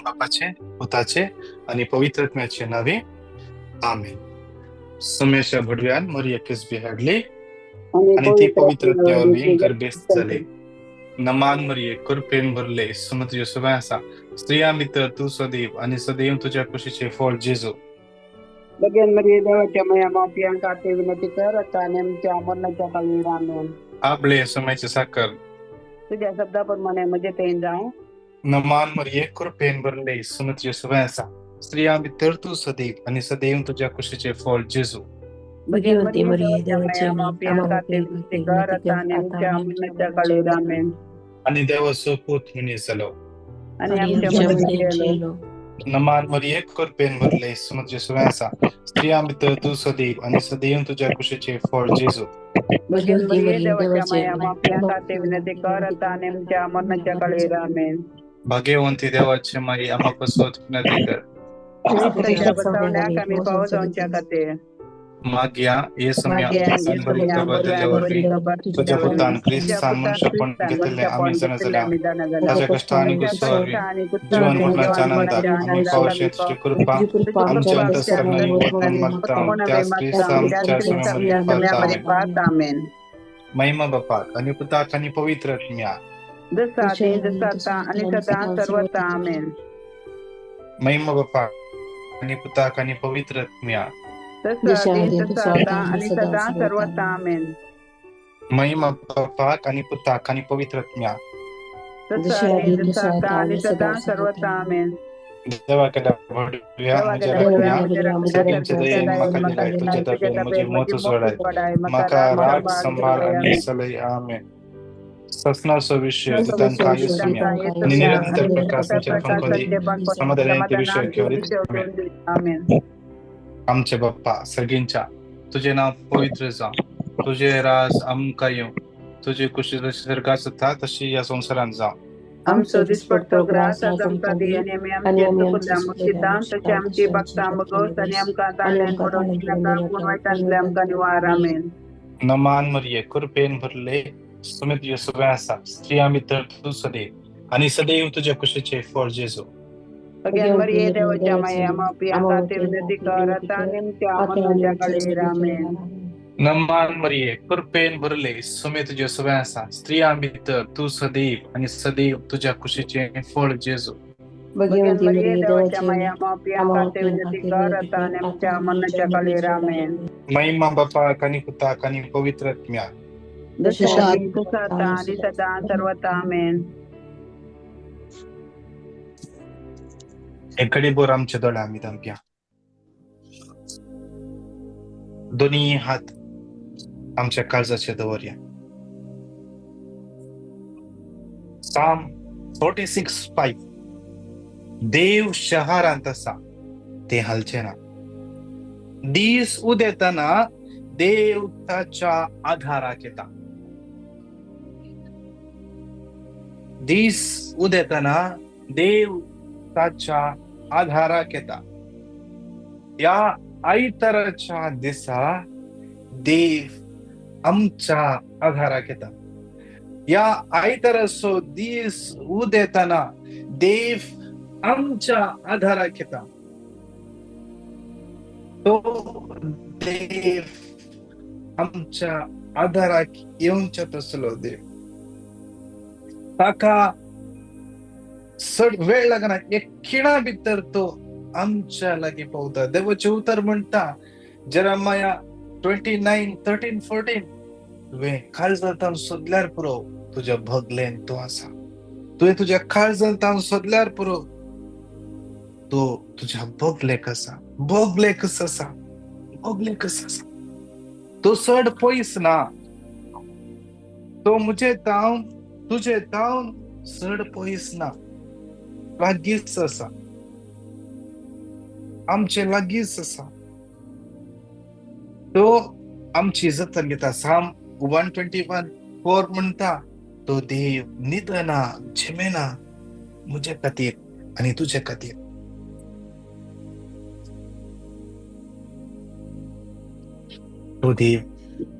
बापाचे, पुताचे आणि पवित्रात्म्याचे नावे आमेन. समेशा भडव्यान मरिया किसबी हाडली आणि ती पवित्रात्म्यावर विंग गर्भेस्त झाले. नमान मरिये कृपेन भरले सुमत यशोबासा स्त्रिया मित्र तू सदैव आणि सदैव तुझ्या कुशीचे फळ जेजू. लगेन मरिये देवाच्या मया मापियांका ते विनंती कर आता नेमच्या मरणाच्या काळी आमेन. आपले समयचे साखर तुझ्या शब्दाप्रमाणे म्हणजे ते जाऊ. नमान मरिये कृपेन भरले सुमत यशोबासा स्त्रिया मित्र तू सदैव आणि सदैव तुझ्या कुशीचे फळ जेजू. भगवती मरिये देवाच्या मापियांका ते विनंती कर आता नेमच्या मरणाच्या काळी आमेन. आणि देवाचं पूत म्हणे चलो आणि आमच्या मध्ये नमान मरिये कृपेन भरले सुमत यशोबासा स्त्रिया मित्र तू सदैव आणि सदैव तुझ्या कुशीचे फळ जेजू. भगवती मरिये देवाच्या देवाच्या मया मापियांका ते विनंती कर आता नेमच्या मरणाच्या काळी आमेन. भाग्यवंती देवाचे माई आम्हापासून विनंती कर. कमी पाऊस आमच्या खाते माग्या ये समया तुझ्या पुतान ख्रिस्तान मनुष्य पण घेतले आम्ही सणाला त्याच्या कष्टाने गुस्सावी जीवन मरणाच्या आनंदात आम्ही पावशे तुझी कृपा आमच्या अंतःकरणाने वतन मागता त्यास ख्रिस्ताच्या समयामध्ये पाहत आमेन. महिमा बापा आणि पुता आणि पवित्र आत्म्या जसा आता आणि सदा सर्वथा आमेन. महिमा बापा आणि पुता आणि पवित्र आत्म्या आणि सदा सर्वथा आमेन. महिमा बापा आणि पुता आणि पवित्र आत्म्या आणि सदा सर्वथा आमेन. देवाकडे भडव्या सगळ्यांच्या दयेने माका दिलाय तुझ्या दबेन म्हणजे मोत सोडाय माका राग संभाळ आणि सलई आमेन. ससनाचा विषय त्यांचा आयुष्य आणि निरंतर प्रकाशाच्या पंपदी समाधानाचे विषय घेऊन आमेन. आमचे बाप्पा सगळ्यांच्या तुझे नाव पवित्र जा तुझे राज आमका येऊ तुझी कुशी जशी स्वर्गात था तशी या संसारात जा. आमचो दिसपडतो ग्रास आज आमका दी आणि आम्ही आमचे मुक्तिदान तसे आमची भक्ता मगोस आणि आमका ताळ्यान पडोवची नका गुणवाईटांतले आमका निवार आमेन. नमान मरिये कृपेन भरले सुमित यशोबासा स्त्रिया मित्र तू सदैव आणि सदैव तुझ्या कुशीचे फळ जेजू. मरिये देवाच्या माया मापियांका ते विनंती कर आता नेमच्या मरणाच्या काळी आमेन. नमान मरिये कृपेन भरले सुमित यशोबासा स्त्रिया मित्र तू सदैव आणि सदैव तुझ्या कुशीचे फळ जेजू. मरिये देवाच्या माया मापियांका ते विनंती कर आता नेमच्या मरणाच्या काळी आमेन. महिमा बापा आणि पुता आणि पवित्र आत्म्या आणि सदा सर्वथा आमेन. एकडे बोर आमच्या दोळा आम्ही धमक्या दोन्ही हात आमच्या काळजाचे दवरया. साम 46:5 देव शहारांत असा ते हालचे ना दीस उदेताना देव ताच्या आधाराक येता. दीस उदेताना देव ताच्या आधाराक येता. या आयताराच्या दिसा देव आमच्या आधाराक येता. या आयताराचो दीस उदेताना देव आमच्या आधाराक येता. तो देव आमच्या आधाराक येऊनच्या तसलो देव ताका चड वेळ लागना एक खिणा भितर तो आमच्या लागी पावता. देवाचे उतर म्हणता जेरेमिया 29:13-14 तुवें काळजांत सोदल्यार पुरो तुझ्या भगलेन तो आसा. तुवें तुझ्या काळजांत सोदल्यार पुरो तो तुझ्या भोगलेक आसा. भोगलेक आसा भोगलेक आसा. तो चड पयस ना. तो मुझे तावन तुझे तावन चड पयस ना. लागीच आसा आमचे लागीच आसा. तो आमची जतन घेता. साम 121:4 म्हणता तो देव न्हिदना झिमेना मुझे खातीर आणि तुझे खातीर. तो देव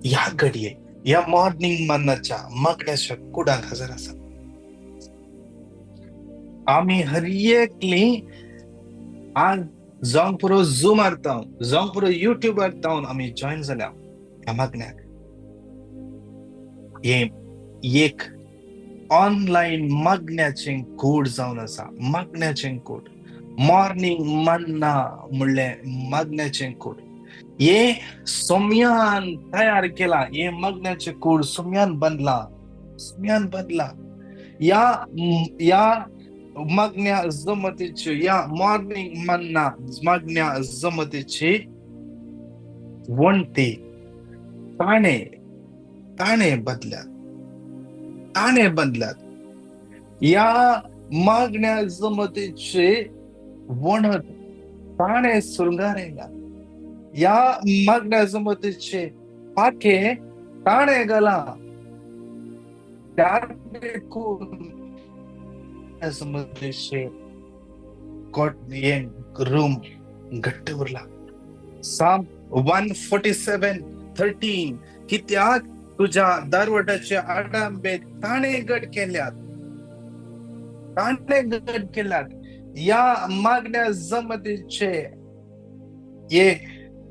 या घडये या मॉर्निंग मन्नाच्या मागण्याच्या कुडाक हजर आसा. आम्ही हर एकली आज जावंक पुरो झूम मारता जावंक पुरो युट्यूब मारता आम्ही जॉईन झाल्या ह्या मागण्याक. हे एक ऑनलाईन मागण्याचे कूड जावन आसा. मागण्याचे कूड मॉर्निंग मन्ना म्हणले मागण्याचे कूड हे सोम्यान तयार केला. हे मागण्याचे कूड सोम्यान बनला. या मागण्या जमतीची, या मॉर्निंग मन्ना मागण्या जमतीची वणती ताणे बदल्यात. या मागण्या जमतीचे वणत ताणे सुरगारेला. या मागण्या जमतीचे पाके ताणे गला. जमतीचे रूम घट्ट उरला. साम 147:13 कित्याक तुझ्या दारवटाचे आडांबे ताणे गट केल्यात. या मागण्या जमतीचे ये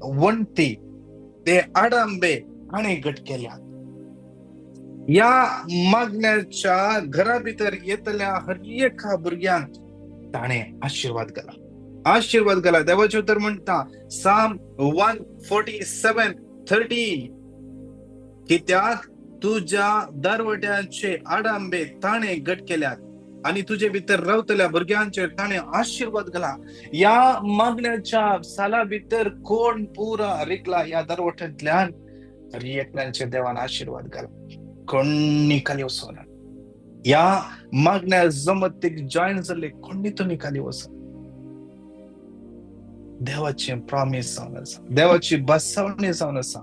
वणती ते आडांबे ताणे गट केल्यात. या मागण्याच्या घरा भितर येतल्या हर एका भुरग्यांक ताणे आशीर्वाद घाला. देवाचे उतर म्हणता साम 147:13 कित्याक तुझ्या दारवट्याचे आडांबे ताणे गट केल्यात आणि तुझे भितर रावतल्या भुरग्यांचे ताणे आशीर्वाद घाला. या मागण्याच्या साला भितर कोण पुरा रिकला या दारवट्यांतल्यान हर एकल्यांचे देवान आशीर्वाद घाला. कोणी खाली वचना. या मागण्या जमतीक जॉईन झाले कोणी तुम्ही खाली वचना. देवाची प्रॉमिस जावन आसा. देवाची बसवणी जावन आसा.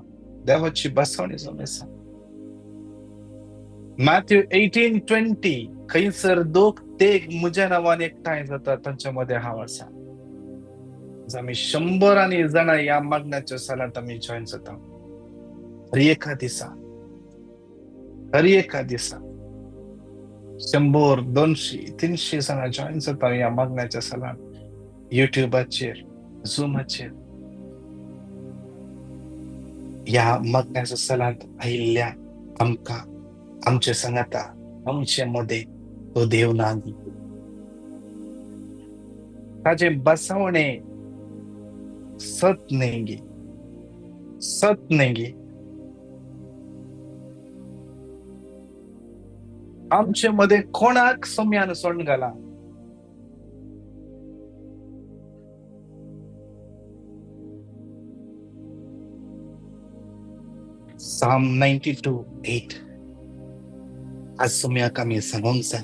मॅथ्यू 18:20 खंयसर दोग तेग म्हज्या नावान एकठांय जाता तांच्या मध्ये हांव आसा. आम्ही 100 जणां या मागण्याच्या सालांत आम्ही जॉईन जाता. हर एका दिसा 100, 200, 300 जणां जॉईन जाता या मागण्याच्या सालांत. युट्यूबाचेर, झूमाचेर या मागण्याच्या सालांत आयिल्ल्या आमकां आमचे सांगाता आमचे मध्ये तो देव नागी. ताजे बसवणे सत नेंगी. आमचे मध्ये कोणाक सोम्यान सोडून घाला. Psalm 92:8 आज सोम्याक आमी सांगोंक जाय.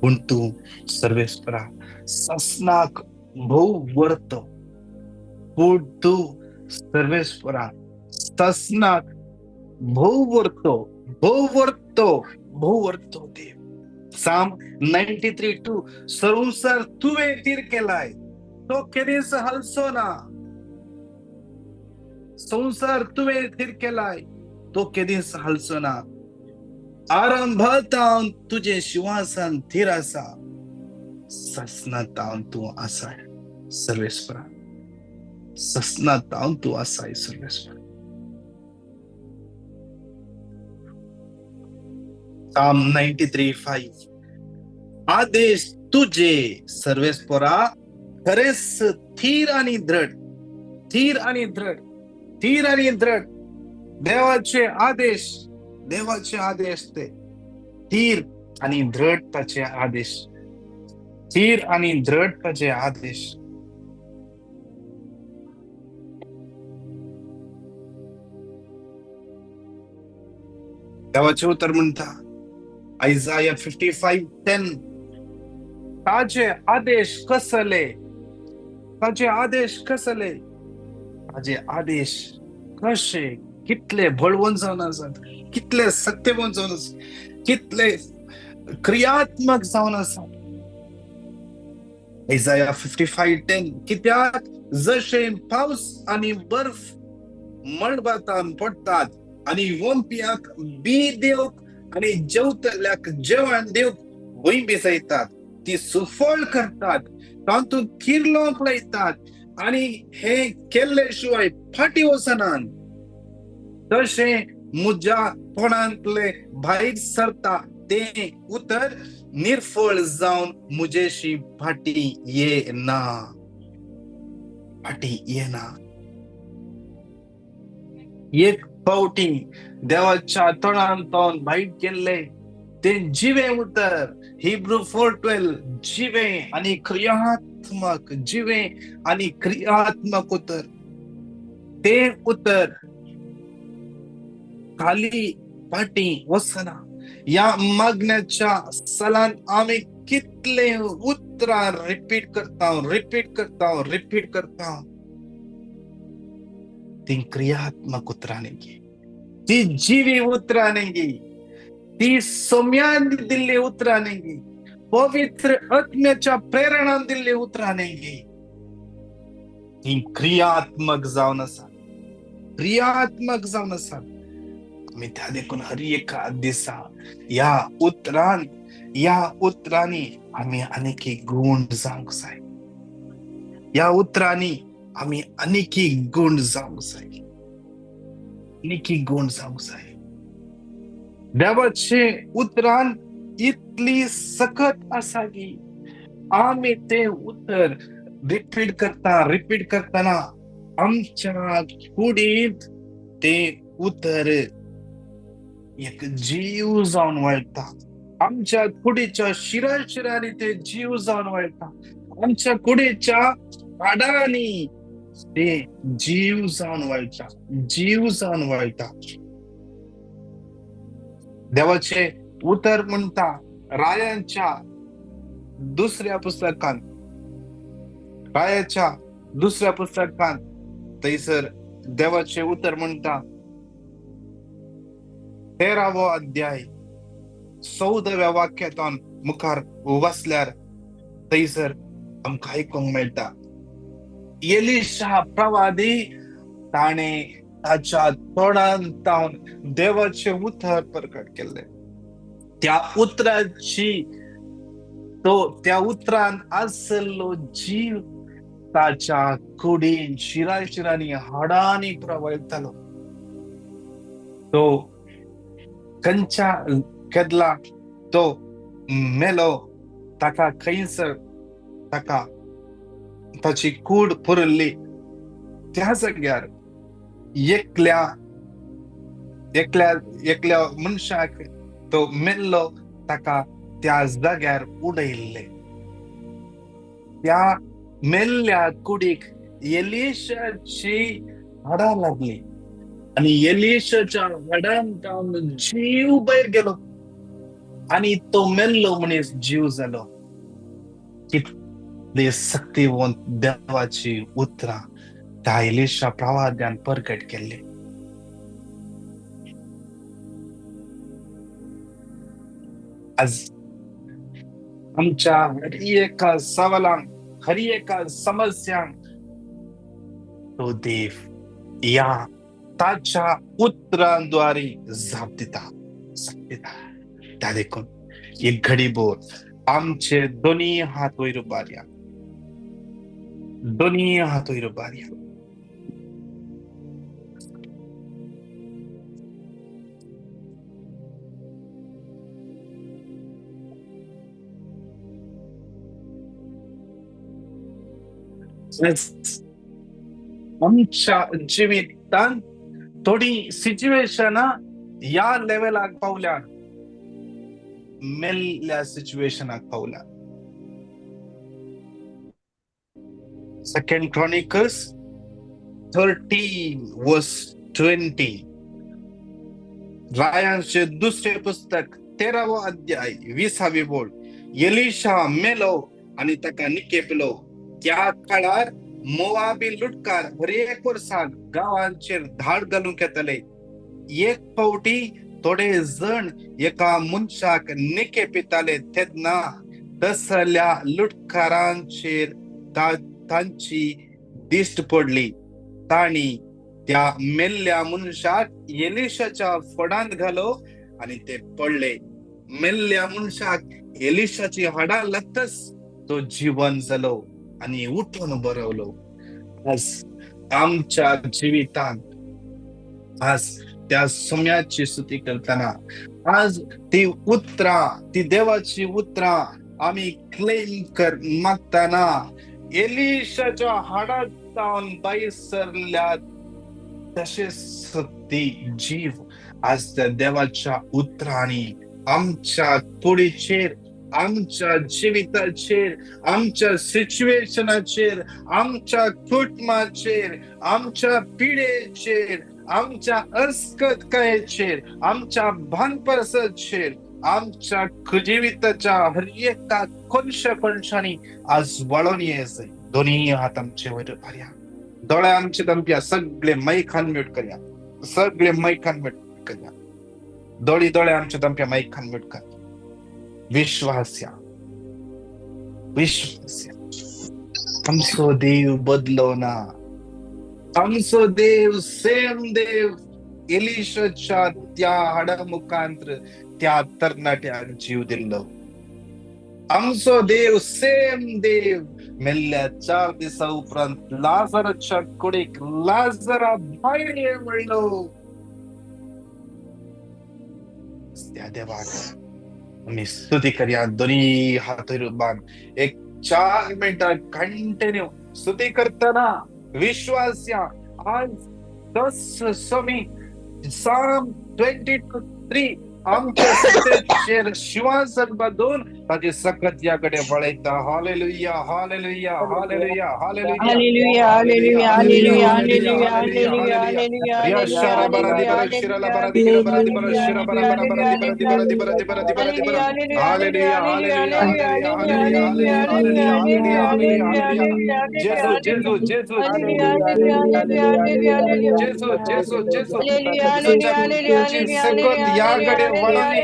पूण तूं सर्वेस्परा ससनाक भोव वर्तो. पूण तूं सर्वेस्परा ससनाक भोव वर्तो देव. Psalm 93:2 संसार तुवें तीर केलाय तो केदीस हलसो ना. संसार तुवें तीर केलाय तो केदीस हलसो ना. आरंभातावन तुझे शिवासान थीर आसा. ससनातावन तूं आसाय सर्वेस्परा. ससनातावन तूं आसाय सर्वेस्परा. Psalm 93:5 आदेश तुझे सर्वेस्परा खरेच थीर आणि दृढ. देवाचे आदेश ते थीर आणि दृढताचे आदेश. देवाचे उतर म्हणता Isaiah 55:10 ताजे आदेश कसले. ताजे आदेश कशे कितले बळवंत जावन आसात. कितले सत्यवंत जावन आसात. कितले क्रियात्मक जावन आसात. Isaiah 55:10 कित्याक जशे पावस आणि बर्फ मळबातान पडतात आणि वंप्याक बी देवक आणि जेवतल्याक जेवण देवक वय भिजयतात ती सुफळ करतात, तातूंत किर्लोंक लायतात आणि हे केल्ले शिवाय फाटी वचनात. तशे म्हज्या तोंडांतले भायर सरता ते उतर निर्फळ जावन म्हजेशी फाटी येना. फाटी येना. एक फावटी देवाच्या तोंडांतल्यान भायर केल्ले ते जिवे उतर, हिब्रू 4:12 जिवे आणि क्रियात्मक, जिवे आणि क्रियात्मक उतर. ते उतर खाली फाटी वचना. या मागण्याच्या सालान आम्ही कितले उतरां रिपीट करता. ती क्रियात्मक उतरां न्ही, ती जिवी उतरां न्ही, ती सोम्यान दिल्ली उतरां न्ही, पवित्र आत्म्याच्या प्रेरणान दिल्ली उतरां न्ही. ती क्रियात्मक जावन आसा. आम्ही त्या देखून हर एका दिसा या उतरांनी आम्ही अनेकी गुण जावंक जाय. या उतरांनी आम्ही अनेकी गुण जावंक जाय. देवाचे उतरान इतली सखत आसा की आम्ही ते उतर रिपीट करताना आमच्या कुडींत ते उतर एक जीव जावन वळटा. आमच्या कुडीच्या शिराशिरांनी ते जीव जावन वळटा. आमच्या कुडीच्या हाडांनी ते जीव जावन वळटा. देवाचे उतर म्हणता रायांच्या दुसऱ्या पुस्तकांत थंयसर देवाचे उतर म्हणता 13वो अध्याय 14व्या वाक्यातून मुखार वाचल्यार थंयसर आमकां आयकूंक मेळटा, एलिशा प्रवादी ताणे ताच्या तोंडांतावन देवाचे उतर प्रकट केले. त्या उतरान आसलो जीव ताच्या कुडीन शिराशिरांनी हाडांनी प्रवळतालो. तो खंयच्या केदला तो मेलो, ताका खंयसर ताका ताची कूड पुरल्ली. त्या जाग्यार एकल्या मनशाक तो मेल्लो, ताका त्या जाग्यार उडयल्ले. त्या मेल्ल्या कुडीक एलिशाची हाडां लागली आणि एलिशाच्या हाडांत जीव भायर गेलो आणि तो मेल्लो मनीस जीव जालो. कितले शक्तिवंत देवाची उतरां त्या एलिशा प्रवाद्यान प्रकट केल्ली. आज आमच्या हर एका सवालांक, हर एका समस्यांक तो देव या ताच्या उतरांद्वारे जाप दिता. त्या देखून एक घडीभर आमचे दोन्ही हात वयर उबारया. आमच्या जिवितांत थोडी सिच्युएशनां या लेवलाक पावल्या, मेल्ल्या सिच्युएशनाक पावल्या. 2 Chronicles 13:20 रायांचे दुसरे पुस्तक 13वो अध्याय 20वी बोल. एलिशा मेलो आणि ताका निकेपलो. त्या काळार मोवाबी लुटकार हर एक वर्साक गांवांचेर धाड घालूंक येताले. एक फावटी थोडे जण एका मनशाक निकेपिताले तेन्ना तसल्या लुटकारांचेर तांची दिश्ट पडली. तांणी त्या मेल्ल्या मनशाक एलिशाच्या फडांत घालो आणि ते पडले. मेल्ल्या मनशाक एलिशाची हाडा लतस तो जीवन जलो आणि उठून बरवलो. आज आमच्या जीवितात आज त्या सम्याची स्तुती करताना आज ती उतरा, ती देवाची उतरा आम्ही क्लेम कर मागताना एलिशाच्या हाडात जाऊन बाई सरल्या तसेच ती जीव आज त्या देवाच्या उतराने आमच्या तोडीचेर, आमच्या जीविताचेर, आमच्या सिच्युएशनाचेर, आमच्या कुटुंबाचेर, आमच्या पिढेचेर, आमच्या अस्कतकायेचेर, आमच्या भानपरसचेर, आमच्या जीविताच्या हर एका कोणशानी आज वळून यायचंय. दोन्ही हात आमचे वर भरया, डोळे आमचे दंप्या, सगळे मैखान म्यूट करूया, सगळे मैखान म्यूट करूया, डोळे आमच्या दंप्या मैखान म्यूट कर. विश्वास या, विश्वास या. आमचो देव बदलो ना, आमचो देव सेम देव एलिशाच्या त्या हाडा मुखांतर त्या तरणाट्याक जीव दिल्लो. आमचो देव सेम देव मेल्ल्या 4 दिसा उपरांत लाजराच्या कुडीक लाजरा भायर ये म्हणलो. त्या देवाक आम्ही स्तुती करूया. दोन्ही हात बांध एक 4 मिनिटां कंटिन्यू स्तुती करताना विश्वास या. आज 10 Psalm 22:3 आमच्या सत्तेचेर शिवासन बांधून ताची सकत याकडे वळयता. Hallelujah, hallelujah, hallelujah, hallelujah, hallelujah, hallelujah, hallelujah, hallelujah, hallelujah, hallelujah, या शरा बरादी बरा शिराला बरादी गिरा बरादी बरा शिरा बरा बरा बरादी बरादी बरादी बरादी बरादी बरादी बरा. Hallelujah, hallelujah, hallelujah, hallelujah, hallelujah, hallelujah, hallelujah, hallelujah. जेसू, जेसू, जेसू, जेसू, जेसू, जेसू. तुझी सकत याकडे वळणे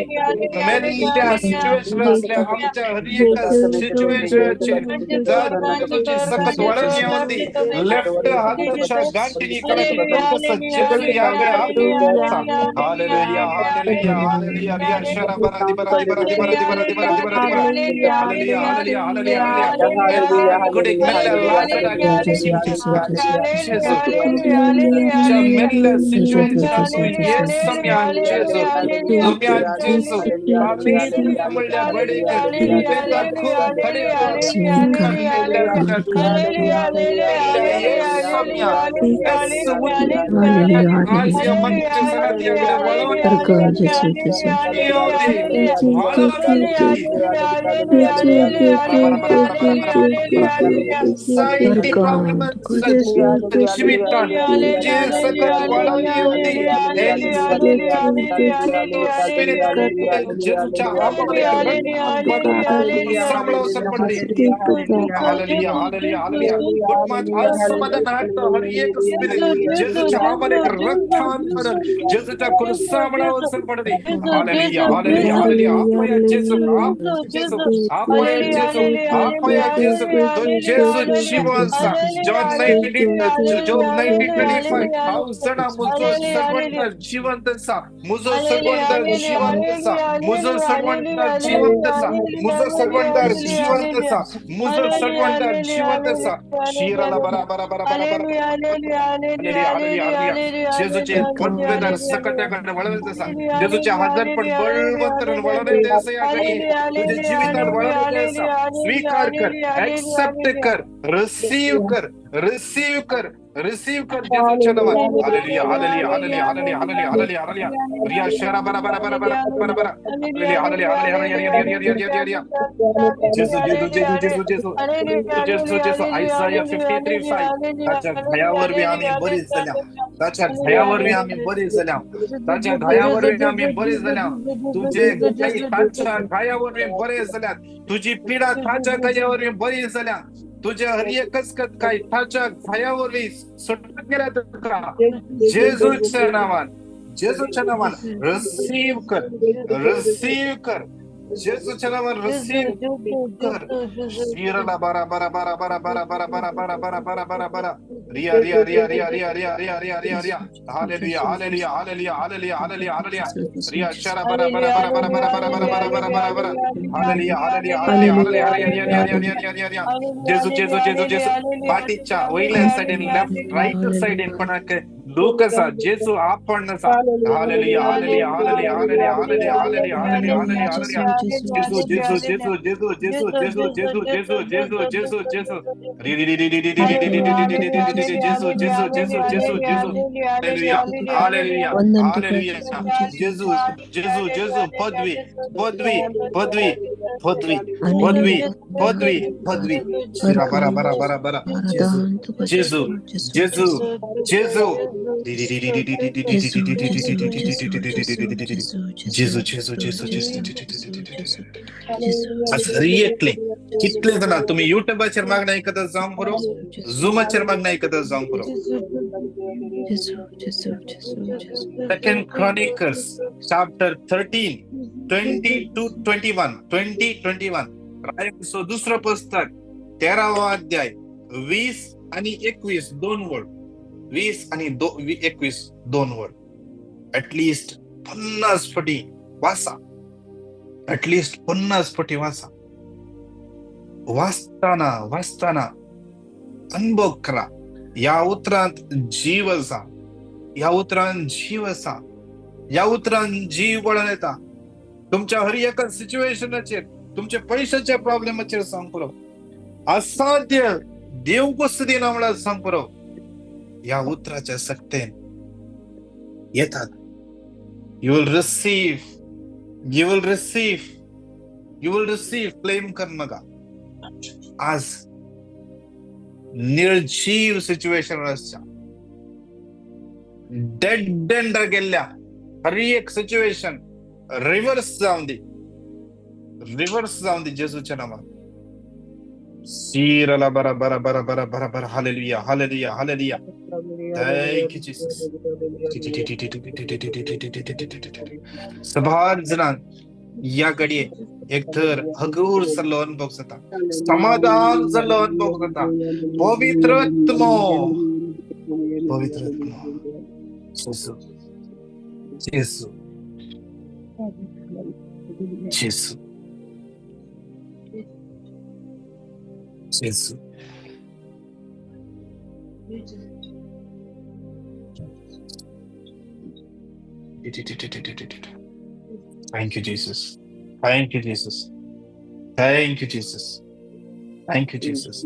मेल्या सिच्युएशन असल्या आमच्या हर एका सिच्युएशनचे तुझी सकत वळण येऊंदी. लेफ्ट हाताच्या गांठीनी जेसू याकडे हालेलुया, हालेलुया, हालेलुया. रिया शरा बरादी बरादी बरादी बरादी बरादी बरादी बरादी बरा. Hallelujah, hallelujah, hallelujah, hallelujah. कुडीक मेल्या लाजरा जेसू च्या मेल्या सिच्युएशन येस सम्या जेसू सम्या जेसू तालीम म्हणल्या बडे बेता खूप बडे आज या मंच सनादियाकडे वळवून साहित्य प्रॉब्लेम जीवितात जे सकत वळवून येऊंदी जेसूच्या आत्म्याने श्रमणावसर पडली. Hallelujah, hallelujah, hallelujah. कुटुंबात आज समाधान आहे हर एक स्पिरिट जेसूच्या आत्म्याने रक्तांतरण जेसूच्या कुर्सामणावसर पडली. Hallelujah, hallelujah, hallelujah. आपया जेसू, आप जेसू, आपया जेसू, आपया जेसू. तो जेसू जीवनचा जॉन 19:25 हाऊसना मुजो सर्वंत जिवंतसा मुजो सर्वंत जिवंतसा मुजो सर्वंत जिवंतसा मुजो सर्वंत जिवंतसा मुजो सर्वंत जिवंतसा शिराला बरा बरा बरा बरा बरा. Hallelujah, hallelujah. जेजूचे पदवेदार सकट्याकडे वळवतसा जेजूच्या हातात पण बळवंतरण वळवणे द्यायचं याकडे तुझे जीवितात वळवणे द्यायचा. स्वीकार कर, ऍक्सेप्ट कर, रिसीव कर, रिसीव कर, रिसीव कर जेसूच्या नावात. Hallelujah, hallelujah, hallelujah, hallelujah, hallelujah, hallelujah, hallelujah. रिया शरा बरा बरा बरा बरा बरा बरा. Hallelujah, hallelujah, hallelujah. जेसू, जेसू, जेसू, जेसू, जेसू, जेसू, जेसू. आयसाया 53:5 त्याच्या घायावर बी आम्ही बरी झाल्या, त्याच्या घायावर बी आम्ही बरी झाल्या, त्याच्या घायावर बी आम्ही बरी झाल्या. तुझे काही त्याच्या घायावर बी बरे झाल्यात, तुझी पीडा त्याच्या घायावर बी बरी झाल्या, तुझ्या हर एकच काय त्याच्या घायावर सुटत गेल्या का. जेजूच्या नावात, जेजूच्या नावात रिसीव कर, रिसीव कर, जेसूच्या नावात रिसीव कर. शिरला बारा बारा बारा बारा बारा बारा बारा बारा बारा बारा बारा बारा. रिया रिया रिया रिया रिया रिया रिया रिया रिया रिया. Hallelujah hallelujah hallelujah hallelujah hallelujah hallelujah. रिया शरा बारा बारा बारा बारा बारा बारा बारा बारा बारा बारा बारा. हालेलुया हालेलुया हालेलुया हालेलुया रिया रिया रिया रिया रिया रिया रिया. जेसू जेसू जेसू जेसू. पाठीच्या वैल्या साइडीन लेफ्ट राइट साइडीन पण लूकसा जेसू आपण नसा. Hallelujah hallelujah hallelujah hallelujah hallelujah hallelujah hallelujah hallelujah hallelujah. जेसू जेसू जेसू जेसू जेसू जेसू जेसू जेसू जेसू जेसू जेसू. री री री री री री री री री री री री री री री. जेसू जेसू जेसू जेसू जेसू. Hallelujah hallelujah hallelujah. जेसू जेसू जेसू. पदवी पदवी पदवी पदवी पदवी पदवी पदवी. शिरा बरा बरा बरा बरा. जेसू जेसू जेसू. जेसू जेसू जेसू जेसू. रिएक्टली कितले जण तुम्ही युट्यूबाचेर मागणं ऐकत जाऊन बरो, झूमाचेर मागणं ऐकत जाऊन बरो. सेकंड क्रॉनिकल्स चॅप्टर 13 20-21 रायसो दुसरं पुस्तक 13वा अध्याय 20 आणि 21 दोन वर्ड. 20 आणि 21 दोन वर्ड. ऍटलिस्ट 50 पटी वाचा. ऍटलिस्ट 50 पटी वाचा. वाचताना अनुभव करा. या उतरांत जीव असा. या उतरांत जीव असा. या उतरांत जीव वळण येता. तुमच्या हर एका सिच्युएशनाचेर तुमच्या पैशाच्या प्रॉब्लेमाचेर सांग पुरो. असाध्य देव कसं दिना म्हणून सांग पुरो. या उतराच्या सक्तेन येतात. यू विल रिसीव क्लेम कर नका. आज निर्जीव सिच्युएशन असच्या डेड एंड गेल्या हर एक सिच्युएशन रिव्हर्स जाऊन दे जेसूच्या नावात. सीरला बरा बरा बरा बरा बरा बरा. Hallelujah hallelujah hallelujah. Thank you Jesus. सभार जणां या घडये एक तर हगूर जाल्लो अनुभव जाता. समाधान जाल्लो अनुभव जाता. पवित्र आत्मा जेसू जेसू जेसू जेसू. Thank you, Jesus. Thank you, Jesus. Thank you, Jesus. Thank you, Jesus.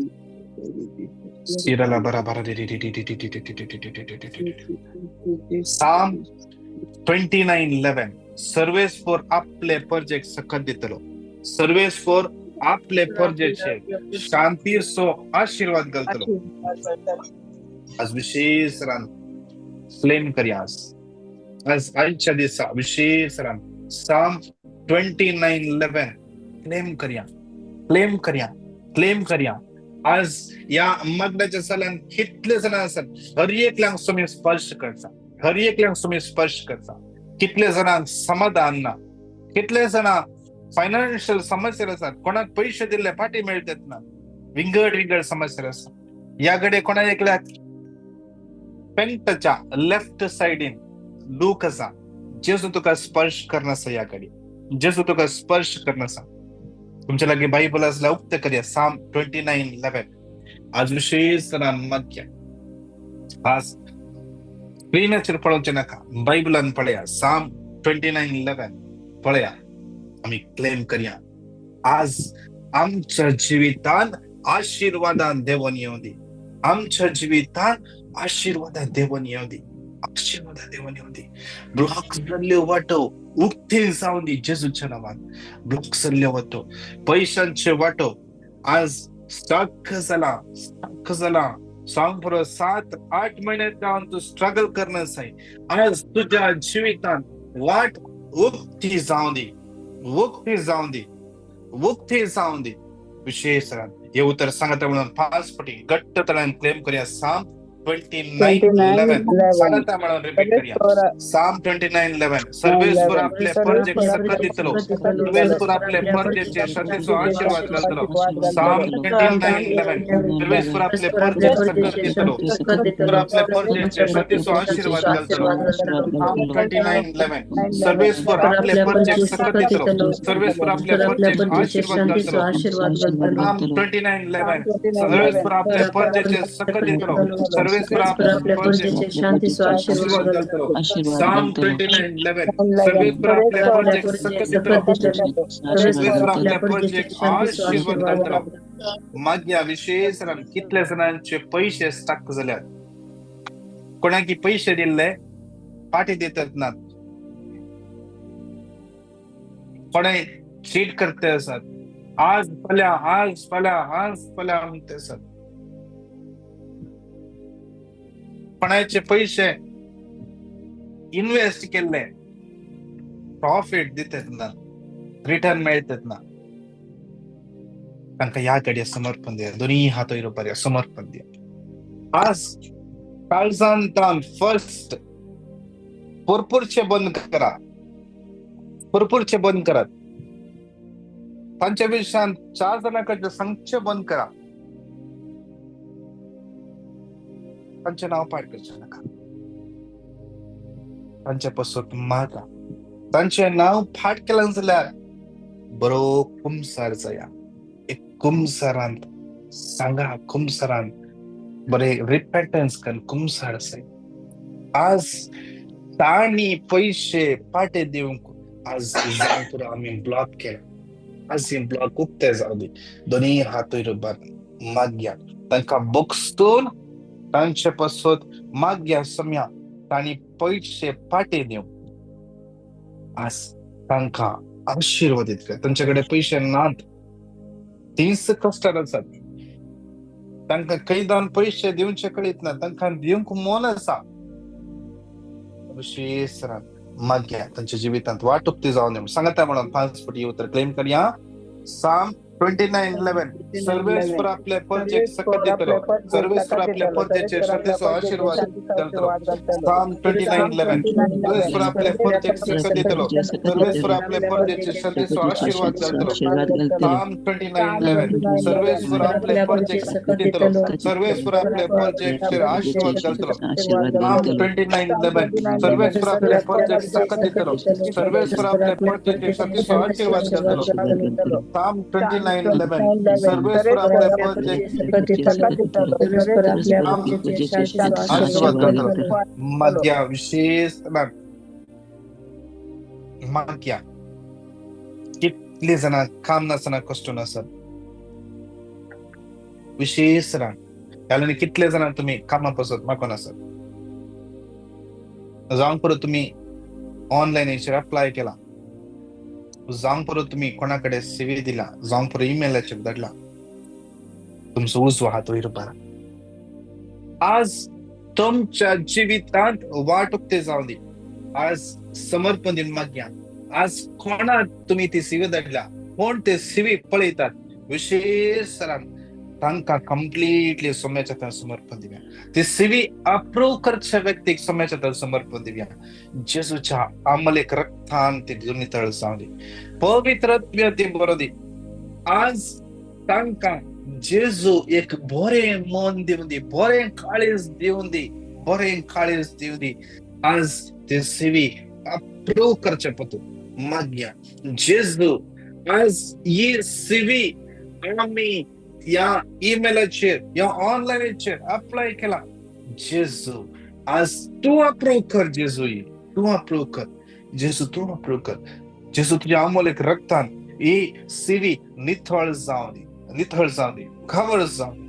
Psalm 29:11. Services for आपले प्रोजेक्ट सकत दितलो. सर्वेस फॉर आपले प्रोजेक्ट शांती सो आशीर्वाद घालतलो. आज विशेष रान क्लेम करयास. आज आजच्या दिसा विशेष रान Psalm 29:11 क्लेम करया. आज या मग्नाच्या सालान कितले जण असतात. हर एकल्यांक तुम्ही स्पर्श करता. कितले जणांक समाधान ना. कितले जण फायनान्शियल समस्या असतात. कोणाक पैसे दिले पाठी मिळतात ना. विंगड समस्या असतात. याकडे कोणा एकल्याक पेंटच्या लेफ्ट साइडीन लूक असा. जेसू तुका स्पर्श करण्याचा. याकडे जेसू तुका स्पर्श करण्याचा. तुमच्या लागे बायबल असला उक्त करूया. Psalm 29:11. आज विशेष मध्य आज स्क्रीनचेर पळोवचे नका. बायबलान पळया. Psalm 29:11 पळया. आम्ही क्लेम करया. आज आमच्या जिवितान आशीर्वादान देवन येऊ दे. आमच्या जिवितान आशीर्वादान देवन येऊ दे. ब्लॉक जाल्ल्यो वाटो उक्ती जाऊन दी जेजूच्या नावात. ब्लॉक जाल्ल्यो वाटो पैशांचे वाटो आज स्टक झाला. सांग बरं 7-8 महिन्यात जाऊन तू स्ट्रगल करण्यास आहे. आज तुझ्या जीवितान वाट उक्ती जाऊन दे. विशेष हे उत्तर सांगता म्हणून 5 पटी घट्ट तळ्यान क्लेम करूया. Psalm 29:11 सांगा त्या म्हणून रिपीट करूया. साम 29:11 सर्वेस्वर आपले परजे सकत दितलो, सर्वेस्वर आपले परजेचे शतीचो आशीर्वाद घालतलो. साम 29:11 सर्वेस्वर आपले परजे सकत दितलो, सर्वेस्वर आपले परजेचे शतीचो आशीर्वाद घालतलो. साम 29:11 सर्वेस्वर आपले परजे सकत दितलो, सर्वेस्वर आपले परजेचे आशीर्वाद घालतलो. साम 29:11 सर्वेस्वर आपले परजेचे सकत दितलो, सर्वेस्वर आपले परजेचे शांतीचो आशीर्वाद घालतलो. साम 29:11 सर्वेस्वर आपले परजेचे सकत दितलो, सर्वेस्वर आपले परजेचे आशीर्वाद घालतलो. मागया विशेष कितल्या जणांचे पैसे स्टक झाल्यात, कोणाकी पैसे दिले पाठी देतात ना, कोणी चीट करते असतात, आज पल्या म्हणते असतात. कोणाचे पैसे इन्व्हेस्ट केले प्रॉफिट देतात ना, रिटर्न मिळतात ना, तांकां याकडे समर्पण द्या, दोन्ही हात बरे समर्पण द्या. आज काळजांतान फर्स्ट भरपूरचे बंद करा, भरपूरचे बंद करा. तांच्या विषयान 4 जणांकडे संख्य बंद करा, तांचे नाव पाठ करचे नका, तांच्या पासून मागा. तांचे नाव फाट केलं जाल्यार बरो कुमसार जाया, एक कुमसारान सांगा, कुमसारान बरे रिपेंटन्स कर, कुमसार जाय. आज ताणी पैसे पाटे दिवंक आज पुरा आम्ही ब्लॉक केला, आज ब्लॉक उक्ते जाऊ दे, दोन्ही हात माग्या तांकां बक्षतून तांचे पासून माग्या सम्या ताणी पैसे पाटे दिवं. आज तांकां आशीर्वादित कर. तांच्याकडे पैसे नात, तीच कष्टार आसात, तांकां कैदान पैसे दिवचे कळीत ना, तांकां दिवंक मोल आसा. विशेष माग्या तांच्या जिवितांत वाटप ते जावन सांगता म्हणून 5 फुटी उत्तर क्लेम करूया. साम 29:11 सर्वेस्वर आपले परजेक सकत दितलो, सर्वेस्वर आपले परजेचे शतीचो आशीर्वाद घालतलो. साम 29:11 सर्वेस्वर आपले परजेक सकत दितलो, सर्वेस्वर आपले परजेचे शतीचो आशीर्वाद घालतलो. साम 29:11 सर्वेस्वर आपले परजेक सकत दितलो, सर्वेस्वर आपले परजेचे आशीर्वाद घालतलो. साम 29:11 सर्वेस्वर आपले परजेक सकत दितलो, सर्वेस्वर आपले परजेचे शतीचो आशीर्वाद घालतलो. साम 29:11 सर्वेस्वर आपले परजेक आशीर्वाद घालतलो. माग्या विशेष माग्या कितली जणां काम नासतना कष्ट नासत, विशेष रान कितले जणां तुम्ही कामापासून माको नासत. जावंक परत तुम्ही ऑनलायनीचेर अप्लाय केला, जावंक परत तुम्ही कोणाकडे सीवी दिला, जावंक परत ईमेलाचेर धाडला, तुमचो उजवो हात वयर बरा. आज तुमच्या जिवितांत वाट उक्ते जाऊ दे, आज समर्पण दिन माग्या. आज कोणाक तुम्ही ती सीवी धाडल्या, कोण ते सीवी पळयतात, विशेष तांकां कंप्लीटली सोम्याच्या हातान समर्पण दिव्या. ती सीवी अप्रूव्ह करच्या व्यक्तीक सोम्याच्या हातान समर्पण दिव्या. जेजूच्या अमलेक रक्तान ती नितळ जाऊ दे, पवित्रत्व ती बरो दी. आज तांकां जेजू एक बरें मन दिवन दी, बरें काळीज दिवन दी, बरें काळीज दिवन दी. आज ते सीवी अप्रूव्ह करचे पडतो माग्या. जेजू आज ही सीवी आम्ही या ईमेलाचेर या ऑनलायनीचेर अप्लाय केला, जेजू आज तू अप्रूव्ह कर. जेजू तू अप्रूव्ह कर, जेजू तू अप्रूव्ह कर. जेजू तुझ्या अमोलेक रक्तान ही सीवी नितळ जाऊ दे, नितळ जाऊ दे, खबर जाऊ दे,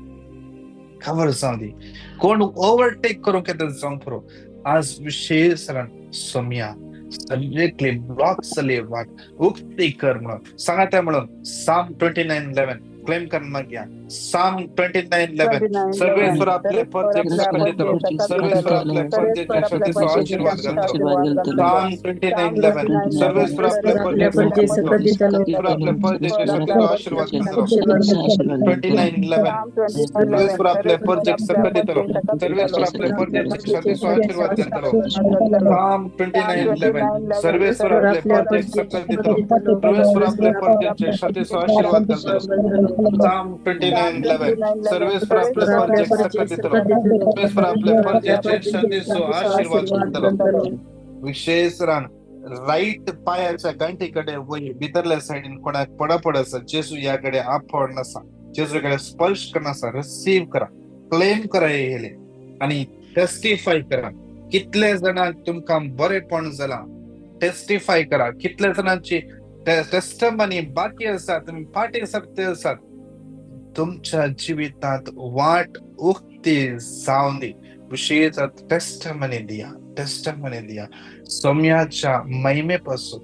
खबर जाऊ दे. कोण ओव्हरटेक करूंक येता जावंक पुरो. आज विशेष सोम्या सगळे ब्लॉक जाले वाट उक्ती कर म्हणून सांगा. त्या म्हणून साम 29:11 क्लेम कर माग्या. Psalm 29:11 सर्वेश्वर आपले प्रोजेक्ट सकट दितलो सर्वेश्वर आपले प्रोजेक्ट शक्तीचो आशीर्वाद घालतलो Psalm 29:11 सर्वेश्वर आपले प्रोजेक्ट सकट दितलो सर्वेश्वर आपले प्रोजेक्ट शक्तीचो आशीर्वाद घालतलो 29:11 सर्वेश्वर आपले प्रोजेक्ट सकट दितलो सर्वेश्वर आपले प्रोजेक्ट शक्तीचो आशीर्वाद घालतलो Psalm 29:11 सर्वेश्वर आपले प्रोजेक्ट सकट दितलो सर्वेश्वर आपले प्रोजेक्ट शक्तीचो आशीर्वाद घालतलो Psalm 29:11 सर्वेश्वर आपले प्रोजेक्ट सकट दितलो सर्वेश्वर आपले प्रोजेक्ट शक्तीचो आशीर्वाद घालतलो विशेष रान राईट पायाच्या गांठीकडे वय भितरल्या साइडीन कोणाक पडपड आसा जेजू याकडे आपड नसा जेजूकडे स्पर्श करनासा रिसीव करा क्लेम करा हेले आणि टेस्टिफाय करा कितले जणांक तुमकां बरेपण जाला टेस्टिफाय करा कितले जणांची टेस्टमनी बाकी आसा तुम्ही पाठी सकते आसात तुमच्या जीवितात वाट उक्ती जाऊन दी विशेष टेस्टमनी दिया सौम्याच्या महिमेपासून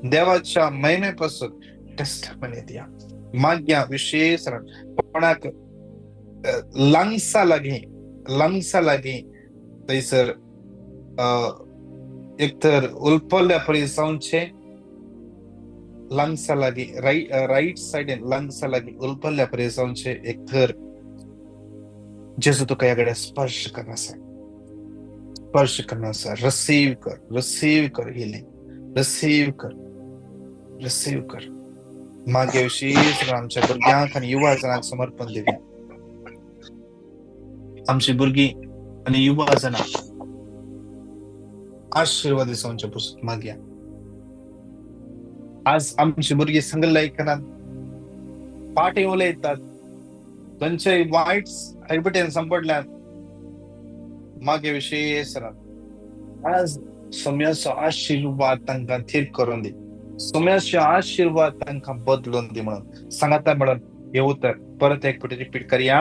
देवाच्या महिमेपासून टेस्टमनी दिया माग्या विशेष कोणाक लंग्सा लागी थंयसर एक तर उलपल्ल्या परी जावचे लंग्सा लागी राईट साइडीन लंग्सा लागी उलपल्ल्या परी जावचे एक तर जेजू तुका याकडे स्पर्श करनासा रिसीव कर हिलिंग रिसीव कर मागे विशेष आमच्या भुरग्यांक आणि युवा जनांक समर्पण दिवया आमची भुरगीं आणि युवा जना आशीर्वाद आमच्या पुस्तक मागया आज आमची भुरगीं संगल आयकनात पाटे उलयतात तांचे वायट हैबिटेन संपडल्यात मागे विशेष आज सौम्याचो आशीर्वाद तांकां थीर करून दी सौम्याचो आशीर्वाद तांकां बदलून दी म्हणून सांगता म्हणून हे उतर परत एक फावटी रिपीट करूया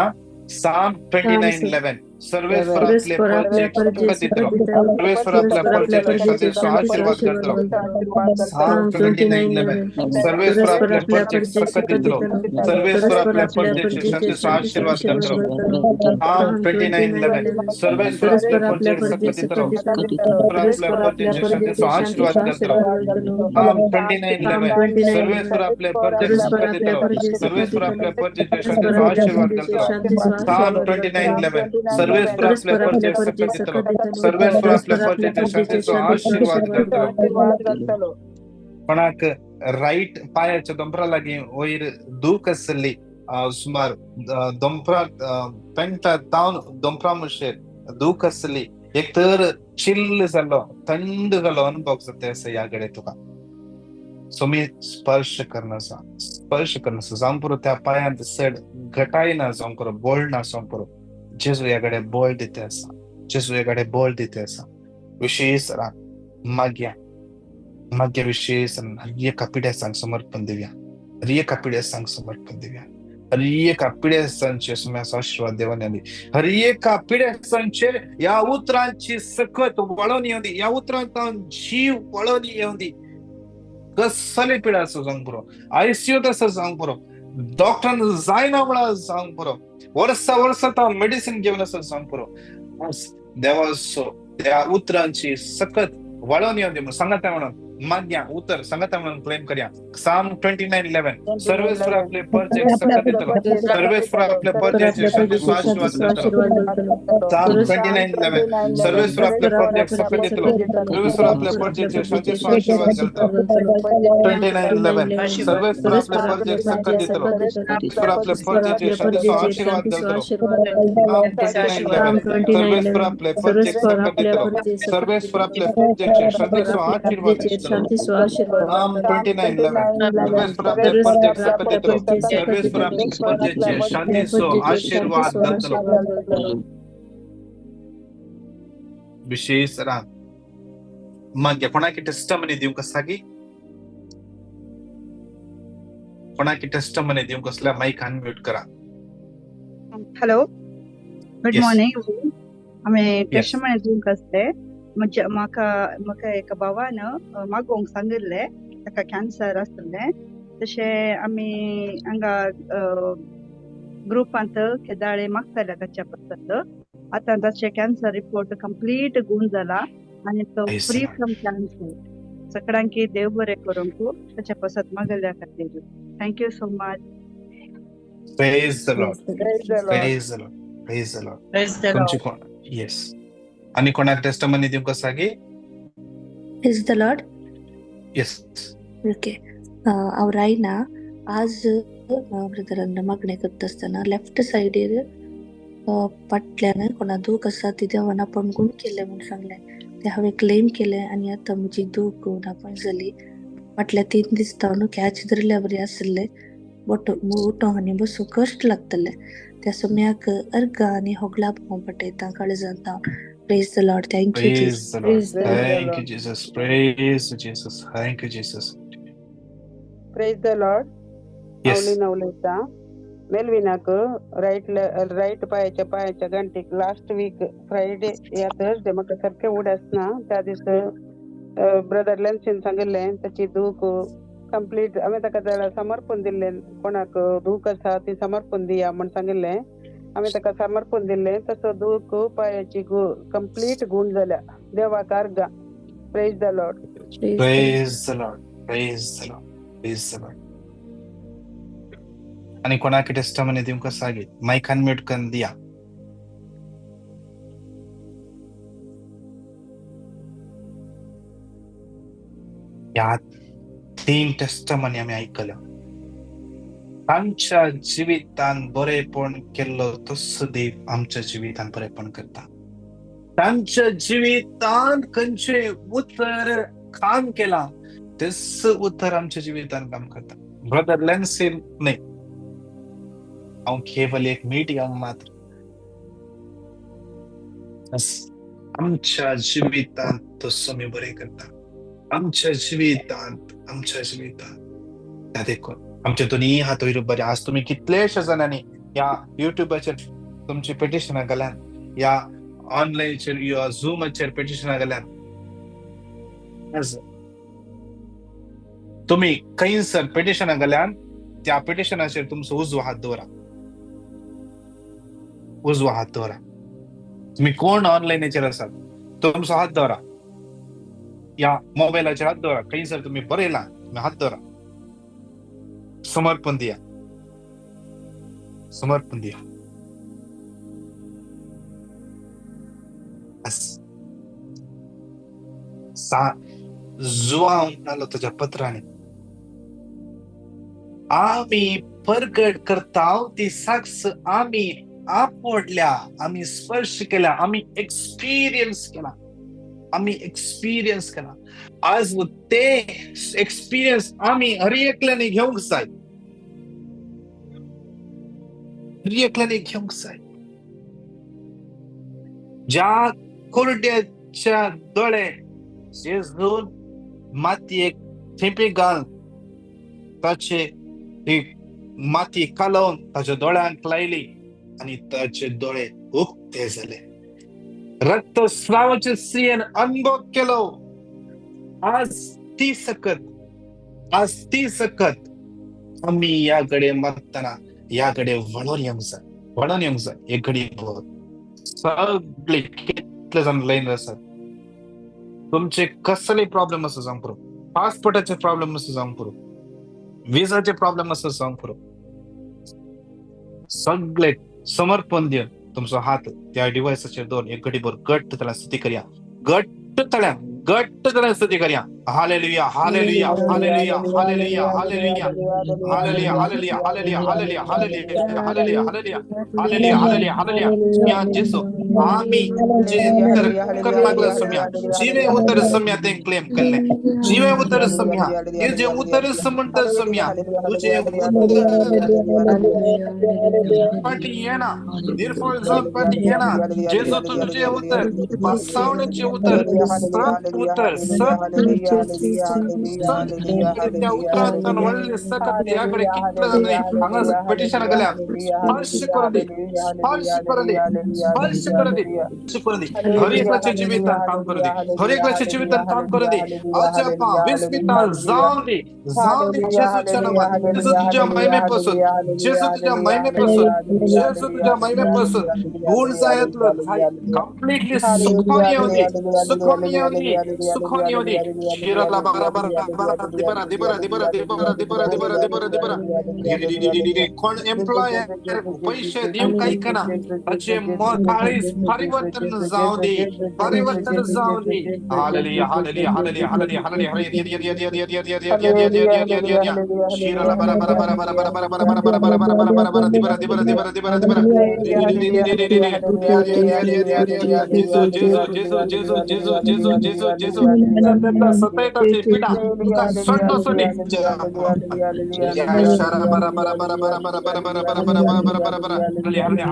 Psalm 29:11 सर्वेश्वर आपले प्रोजेक्ट सकट दितलो सर्वेश्वर आपल्या प्रोजेक्ट शक्तीचो आशीर्वाद करतलो Psalm 29:11 सर्वेश्वर आपले प्रोजेक्ट सकट दितलो सर्वेश्वर आपल्या प्रोजेक्ट शक्तीचो आशीर्वाद करतलो Psalm 29:11 सर्वेश्वर आपले प्रोजेक्ट सकट दितलो सर्वेश्वर आपल्या प्रोजेक्ट शक्तीचो आशीर्वाद करतलो Psalm 29:11 सर्वेश्वर आपले प्रोजेक्ट सकट दितलो सर्वेश्वर आपल्या प्रोजेक्ट शक्तीचो आशीर्वाद करतलो Psalm 29:11 सर्वेश्वर आपले प्रोजेक्ट सकट दितलो सर्वेश्वर आपल्या प्रोजेक्ट शक्तीचो आशीर्वाद करतलो कोणाक राईट पायाच्या दोंपरा लागी वयर दूख आसली सुमार दोंपरा पेंटा तावन दोंपरा मुशेर दूख आसली एक तर चिल्ल जालो थंड जालो अनुभव जाता आसा याकडे तुका सोमी स्पर्श करनासा जावं पुरो त्या पायांत सड घटाय ना जावं पुरो बोल्ड ना जावं पुरो जेजू याकडे बोल दिते आसा विशेष माग्या विशेष हरिये कापिड्यासांक समर्पण दिव्या हरिये कापिड्यासांचे सुम्याचो आशीर्वाद देवान आनी हरिये कापिड्यासांचेर या उतरांची सकत वळोन येवंदी या उतरांत जीव वळोन येवंदी कसले पिडा असो जावंक पुरो आयसीयूत असो जावंक पुरो डॉक्टरान जायना म्हणा जावंक पुरो वर्सा तो मेडिसिन घेवन असो जावंक पुरो देवाचो त्या उतरांची सकत वळोन येवंदी म्हणून सांगता म्हणून माग्या उतर सांगता म्हणून क्लेम करया Psalm 29:11 सर्वेश्वर आपले प्रोजेक्ट सकत दितलो सर्वेश्वर आपले प्रोजेक्ट शक्तीचो आशीर्वाद करतलो Psalm 29:11 सर्वेश्वर आपले प्रोजेक्ट सकत दितलो सर्वेश्वर आपले प्रोजेक्ट शक्तीचो आशीर्वाद करतलो 29:11 सर्वेश्वर आपले प्रोजेक्ट सकत दितलो सर्वेश्वर आपले प्रोजेक्ट शक्तीचो आशीर्वाद करतलो Psalm 29:11 सर्वेश्वर आपले प्रोजेक्ट सकत दितलो सर्वेश्वर आपले प्रोजेक्ट शक्तीचो आशीर्वाद शांतीचो आशीर्वाद Psalm 29:11 सर्वेश्वर आपले प्रोजेक्ट सकत दितलो सर्वेश्वर आपले प्रोजेक्ट शांतीचो आशीर्वाद करतलो विशेष मागे कोणाकी टेस्टमनी दिवंक सागी कोणाकी टेस्टमनी दिवंक असल्या माईक अनम्यूट करा हॅलो गुड मॉर्निंग आम्ही टेस्टमनी दिवंक आसले म्हाका एका भावान मागोवंक सांगिल्ले ताका कॅन्सर आसले तशें आमी हांगा ग्रुप अंत केदाळे मागताल्या कच्च्या पसत आता ताचे कॅन्सर रिपोर्ट कंप्लीट गूण जाला आणि तो Praise free the Lord. From cancer सगळ्यांकी देव बरे करूंक ताच्या पसत मागल्या खातीर thank you so much. Praise the Lord. Praise the Lord. Praise the Lord. Praise the Lord. Praise the तुमची Lord. कोण येस आणि कोणाक टेस्टमनी दिवंक सागी Praise the Lord. Yes okay ಅವ್ರ ಆಯ್ನ आज ब्रदरांना मागणे करत असताना लेफ्ट साइडीर पाटल्यान कोणा दूख आसा ती देवान आपण गुण केले म्हणून सांगले ते हांवें क्लेम केले आणि आता म्हजी दूख गुण आपण जाली फाटल्या 3 दीस जावन कॅच धरल्या बरी आसले बट उठोंक आनी बसूंक कश्ट लागतले त्या समयाक अर्घ आनी होगला भाव पटयता काळजांत praise the Lord. Thank you Praise the Lord. Praise the Lord. Thank you, Jesus. Praise Jesus. Thank you, Jesus. Praise the Lord. Yes. आवली नवलेचा मेलविनाक राईट पायाच्या घंटीक लास्ट वीक फ्रायडे या थर्सडे म्हाका सारकें उडसना त्या दीस ब्रदर लेन्सीन सांगिल्लें ताची दूख कंप्लीट हांवें ताका जाल्यार समर्पण दिल्लें कोणाक दूख आसा ती समर्पण दिया म्हण सांगिल्लें हांवें ताका समर्पण दिल्लें तसो दूख पायाची कंप्लीट गूण जाल्या देवाक अर्घ. Praise the Lord. Praise the Lord. Praise the Lord. Praise the Lord. आणि कोणाक टेस्टमनी दिवंक सागी माइक अनम्यूट करून दिया. या 3 टेस्टमनी आम्ही ऐकल्या आमच्या जिवितान बरेपण केल्लो तसो देव आमच्या जिवितान बरेपण करता. तांच्या जिवितान खंयचे उतर काम केला तेच उतर आमच्या जिवितान काम करता. ब्रदर लेन्सीन नाही हांव केवल एक मीडियम मात्र आमच्या जिवितांत तसो मी बरें करता. आमच्या जिवितांत त्या देखून आमचे दोन्ही हात वयर बरे. आज तुम्ही कितलेशे जणांनी या युट्यूबाचेर तुमची पेटिशनां घाल्यान या ऑनलायनचेर या झूमाचेर पेटिशनां घाल्यान तुम्ही खंयसर पेटिशनां घाल्यान त्या पेटिशनाचेर तुमचो उजवो हात दवरा. उजवा हात दवरा. तुम्ही कोण ऑनलायनीचेर आसात तुमचो हात दवरा या मोबायलाचेर हात दवरा. खंयसर तुम्ही बरयला तुम्ही हात दवरा. समर्पण दिया. समर्पण दिया. जुआ म्हणालो तुझ्या पत्राने आम्ही प्रगट करताव ती साक्ष आम्ही आपडल्या आम्ही स्पर्श केला आम्ही एक्सपिरियन्स केला. आज ते एक्सपिरियन्स आम्ही हर एकल्याने घेऊंक जाय. ज्या कोरड्याच्या दोळे जेजून मातयेक थेंपे घाल ताचे माती कालोवन ताच्या दोळ्यांक लायली आणि ताचे दोळे उक्ते झाले. रक्तस्रावाचे स्त्रियेन अनुभव केलो. आज ती सकत आम्ही याकडे मागताना याकडे वळून येऊंक जाय. एक घडी सगळे कितले जण लाईन असतात. तुमचे कसले प्रॉब्लेम असं जावंक पुरो. पासपोर्टाचे प्रॉब्लेम असं जावंक पुरो. विजाचे प्रॉब्लेम असं जावंक पुरो. सगळे समर्पण दिवन तुमचो हात त्या डिव्हायसाचेर दवरून एक घडी भर घट्ट त्याला स्तुती करया. घट्ट तळ्यान स्तुती करया. Hallelujah hallelujah hallelujah hallelujah hallelujah hallelujah hallelujah hallelujah hallelujah hallelujah hallelujah hallelujah hallelujah hallelujah या जेसो आम्ही जे कर लागला सम्या जीवे उतर सम्या ते क्लेम केले. जीवे उतर सम्या हे जे उतर समंत सम्या तुझे पाटी येना निर्फळ जाऊन पाटी येना जेसो तुझे उतर पासावण्याचे उतर सत उतर त्या उतरांतून वळले सकत याकडे कितले जण हांगा पेटिशन गेल्या स्पर्श करू दे করে দিন, বেশি করে দিন। হর একলাचे जीवितान काम करू दे, हर एकलाचे जीवितान काम करू दे. अजपा विस्मिता जाऊ दे जेसूच्या नावात. जेसू तुझ्या महिमेपासून, जेसू तुझ्या महिमेपासून, जेसू तुझ्या महिमेपासून गुण जायतलं कम्प्लिटली सुखावून येऊ दे, सुखावून येऊ दे, सुखावून येऊ दे. शिराला बारा बारा बारा दिबरा दिबरा दिबरा दिबरा दिबरा दिबरा दिबरा दिबरा दिबरा. कोण एम्प्लॉयर पैसे देऊ काही करा, त्याचे काळीस परिवर्तन जाऊ दे, परिवर्तन जाऊ दे. Hallelujah hallelujah hallelujah hallelujah hallelujah. शिराला बारा बारा बारा बारा बारा बारा बारा बारा बारा बारा बारा बारा बारा दिबरा दिबरा दिबरा दिबरा दिबरा. जेसू जेसू जेसू जेसू जेसू जेसू जेसू जेसू सतैताचे पिढा तुका सोडतो सोडे.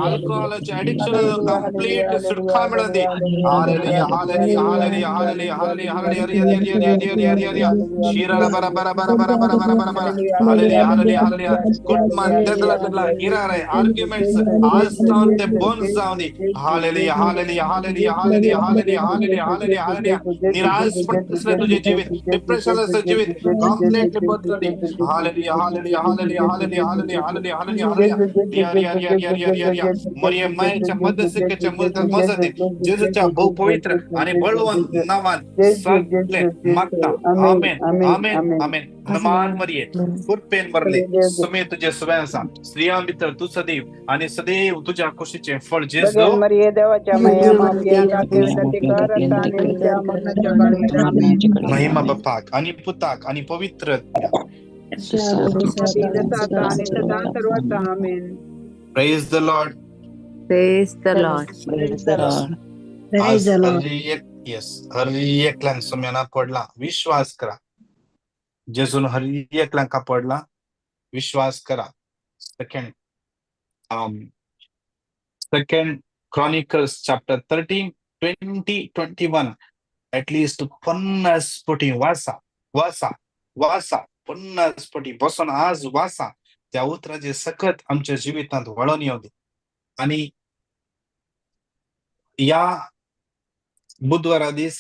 अल्कोहोलचे ऍडिक्शन कंप्लीट सुटका मिळते. Hallelujah hallelujah hallelujah hallelujah hallelujah hallelujah. शिराला बारा बारा बारा बारा बारा बारा बारा बारा. Hallelujah hallelujah hallelujah. कुटुंबात त्यातला गिरार आहे, आर्ग्युमेंट्स आज जाऊन ते बंद जाऊन दे. Hallelujah hallelujah hallelujah hallelujah hallelujah hallelujah hallelujah hallelujah. निराशपण असले तुझे जीवित, डिप्रेशन असले जीवित कंप्लीटली बदलून दे. Hallelujah hallelujah hallelujah hallelujah hallelujah hallelujah hallelujah hallelujah. मरियम मायेच्या मध्यस्थीच्या मदतीत जेजूच्या बहुपवित्र आणि बळवंत नावात सगळे मागता. आमेन आमेन आमेन. नमान मरिये कृपेन भरले सुमे तुझे स्वयंसा स्त्रिया मित्र तू सदैव आणि सदैव तुझ्या खुशीचे फळ जेजू. मरिये देवाच्या महिमा बापाक आणि पुताक आणि पवित्र praise the Lord. Praise the Lord. आज हर एकल्यान सुम्याना पडला विश्वास करा. जेजून हर एकल्यांका पडला विश्वास करा. सेकंड Chronicles chapter 13 20 21 ऍटलिस्ट 50 पटी वाचा वाचा वाचा 50 पटी बसून आज वाचा. त्या उतराचे सकत आमच्या जीवितात वळून येऊ दे. आणि या बुधवारा दीस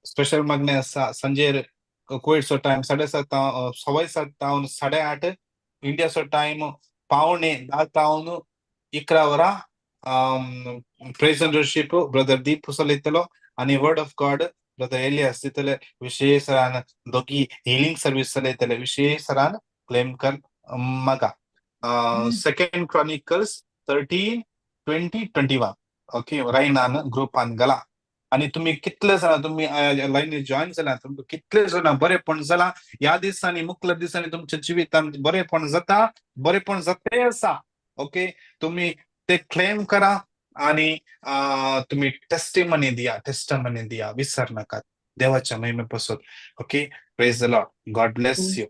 स्पेशल मागणे असा संजय कोविडचो टाइम 7:30 7:15 8:30 इंडियाचो टाइम 9:45 11 वरा. Praise and worship brother Deep उचलयतलो आणि word of God brother Elias दितले. विशेष सरान दोघी हिलिंग सर्व्हिस चलयतले. विशेष सरान क्लेम कर मागा. सेकंड Chronicles 13 20 21 ओके रायनान ग्रुपान गेला. आणि तुम्ही कितले जण तुम्ही लाईनी जॉईन झाला, तुमचे कितले जण बरेपण झाला. या दिवसांनी मुख्य दिवसांनी तुमच्या जीवितांत बरेपण जाता, बरेपण जाते असा. ओके तुम्ही ते क्लेम करा आणि तुम्ही टेस्टिमनी द्या विसर नका देवाच्या महिमेपासून. Okay praise the Lord. God bless you.